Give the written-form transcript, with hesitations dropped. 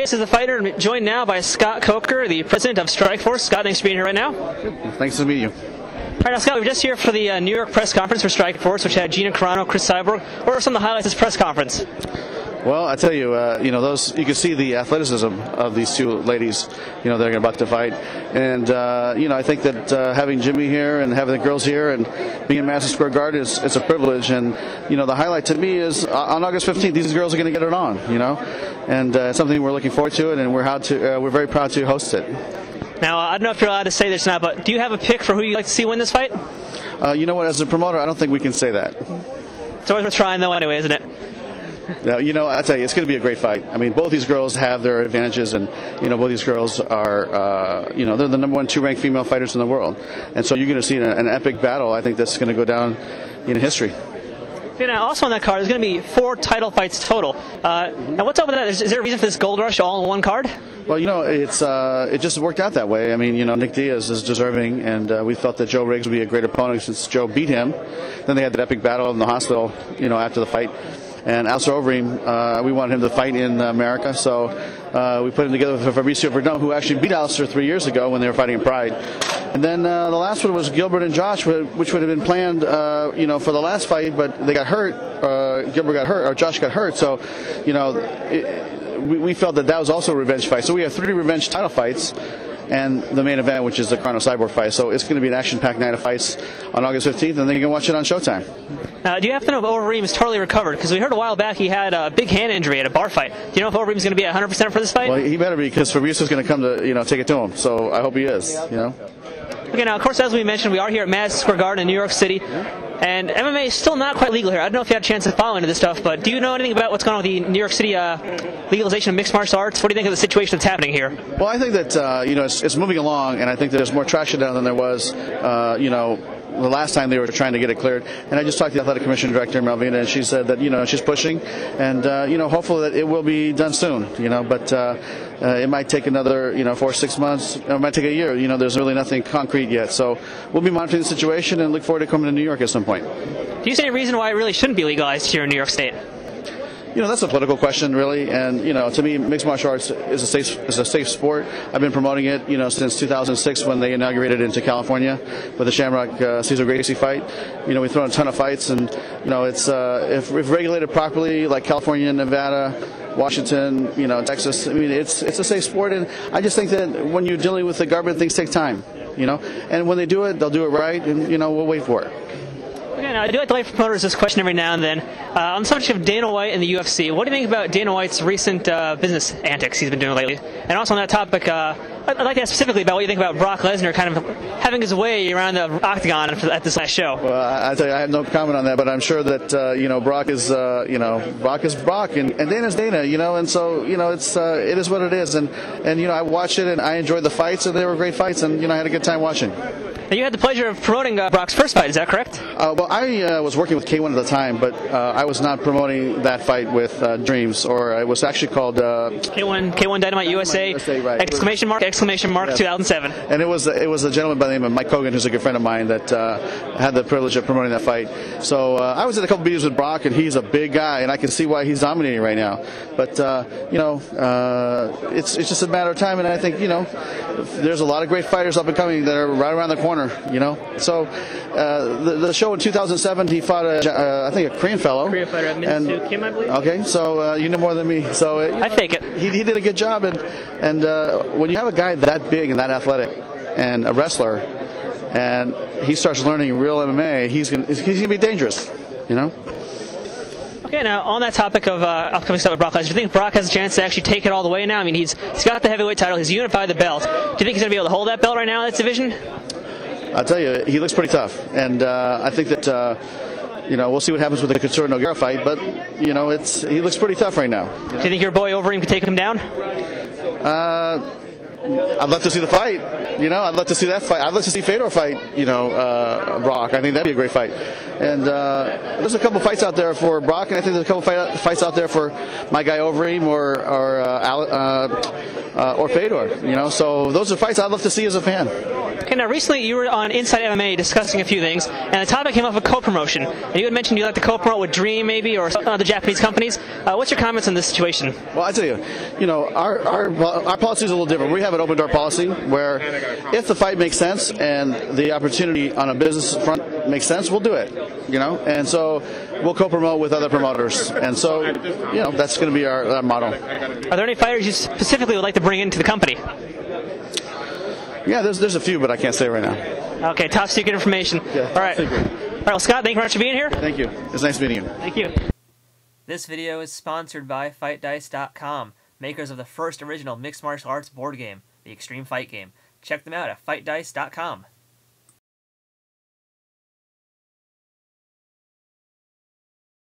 Reyes is the fighter, and joined now by Scott Coker, the president of Strikeforce. Scott, thanks for being here right now. Thanks to meet you. All right, now, Scott, we're just here for the New York Press Conference for Strikeforce, which had Gina Carano, Cris Cyborg. What are some of the highlights of this press conference? Well, I tell you, you can see the athleticism of these two ladies, they're about to fight. And, I think that having Jimmy here and having the girls here and being in Madison Square Garden it's a privilege. And, the highlight to me is on August 15th, these girls are going to get it on, And it's something we're looking forward to, and we're very proud to host it. Now, I don't know if you're allowed to say this now, but do you have a pick for who you'd like to see win this fight? You know what, as a promoter, I don't think we can say that. It's always worth trying, though, anyway, isn't it? No, I tell you, it's going to be a great fight. I mean, both these girls have their advantages, and both these girls are, they're the number 1, 2 ranked female fighters in the world, and so you're going to see an epic battle. I think that's going to go down in history. Now, also on that card, there's going to be 4 title fights total. Now, what's up with that? Is there a reason for this gold rush all in one card? Well, it just worked out that way. I mean, Nick Diaz is deserving, and we felt that Joe Riggs would be a great opponent since Joe beat him. Then they had that epic battle in the hospital, after the fight. And Alistair Overeem, we wanted him to fight in America, so we put him together with Fabricio Verdun, who actually beat Alistair 3 years ago when they were fighting in Pride. And then the last one was Gilbert and Josh, which would have been planned, for the last fight, but they got hurt. Gilbert got hurt, or Josh got hurt. So, we felt that was also a revenge fight. So we have 3 revenge title fights, and the main event, which is the Carano Cyborg fight. So it's going to be an action-packed night of fights on August 15th, and then you can watch it on Showtime. Do you happen to know if Overeem is totally recovered? Because we heard a while back he had a big hand injury at a bar fight. Do you know if Overeem is going to be at 100% for this fight? Well, he better be, because Fabricio's going to come to take it to him. So I hope he is. Okay, now, of course, as we mentioned, we are here at Madison Square Garden in New York City, and MMA is still not quite legal here. I don't know if you had a chance to follow into this stuff, but do you know anything about what's going on with the New York City legalization of mixed martial arts? What do you think of the situation that's happening here? Well, I think that it's moving along, and I think that there's more traction now than there was, the last time they were trying to get it cleared. And I just talked to the athletic commission director, Malvina, and she said that, she's pushing, and, hopefully that it will be done soon, but it might take another, 4 or 6 months. It might take a year. There's really nothing concrete yet. So we'll be monitoring the situation and look forward to coming to New York at some point. Do you see any reason why it really shouldn't be legalized here in New York State? That's a political question, really, and to me, mixed martial arts is a safe sport. I've been promoting it, since 2006 when they inaugurated it into California with the Shamrock Cesar Gracie fight. We throw a ton of fights, and it's if regulated properly, like California, Nevada, Washington, Texas. I mean, it's a safe sport, and I just think that when you're dealing with the government, things take time, and when they do it, they'll do it right, and we'll wait for it. Okay, now I do like to like promoters this question every now and then. On the subject of Dana White and the UFC, what do you think about Dana White's recent business antics he's been doing lately? And also on that topic, I'd like to ask specifically about what you think about Brock Lesnar kind of having his way around the octagon at this last show. Well, I tell you, I have no comment on that, but I'm sure that Brock is Brock is Brock, and Dana's Dana, and so it is what it is, and I watched it and I enjoyed the fights, and they were great fights, and I had a good time watching. And you had the pleasure of promoting Brock's first fight, is that correct? Well, I was working with K1 at the time, but I was not promoting that fight with Dreams, or it was actually called K1 Dynamite USA, right. exclamation mark, yes. 2007. And it was a gentleman by the name of Mike Hogan, who's a good friend of mine, that had the privilege of promoting that fight. So I was at a couple meetings with Brock, and he's a big guy, and I can see why he's dominating right now. But it's just a matter of time, and I think there's a lot of great fighters up and coming that are right around the corner. So the show in 2007, he fought I think a Korean fellow. Korean fighter, Minsu Kim, I believe. Okay, so you know more than me. So I take it. He did a good job, and when you have a guy that big and that athletic and a wrestler, and he starts learning real MMA, he's gonna be dangerous. Okay, now on that topic of upcoming stuff with Brock Lesnar, do you think Brock has a chance to actually take it all the way now? I mean, he's got the heavyweight title, he's unified the belt. Do you think he's going to be able to hold that belt right now in that division? I'll tell you, he looks pretty tough, and I think that we'll see what happens with the Couture Nogueira fight, but he looks pretty tough right now. Do you think your boy Overeem could take him down? I'd love to see the fight. I'd love to see that fight. I'd love to see Fedor fight, Brock. I think that'd be a great fight. And there's a couple fights out there for Brock, and I think there's a couple fights out there for my guy Overeem or Fedor. So those are fights I'd love to see as a fan. Okay, now recently you were on Inside MMA discussing a few things, and the topic came up of co-promotion. And you had mentioned you'd like to co-promote with Dream maybe, or other Japanese companies. What's your comments on this situation? Well, I tell you, our policy is a little different. We have an open door policy where if the fight makes sense and the opportunity on a business front makes sense, we'll do it. And so we'll co-promote with other promoters. And so, that's going to be our motto. Are there any fighters you specifically would like to bring into the company? Yeah, there's a few, but I can't say right now. Okay, top secret information. Yeah, all right. All right, well, Scott, thank you very much for being here. Thank you. It's nice meeting you. Thank you. This video is sponsored by FightDice.com, makers of the first original mixed martial arts board game, the Extreme Fight Game. Check them out at FightDice.com.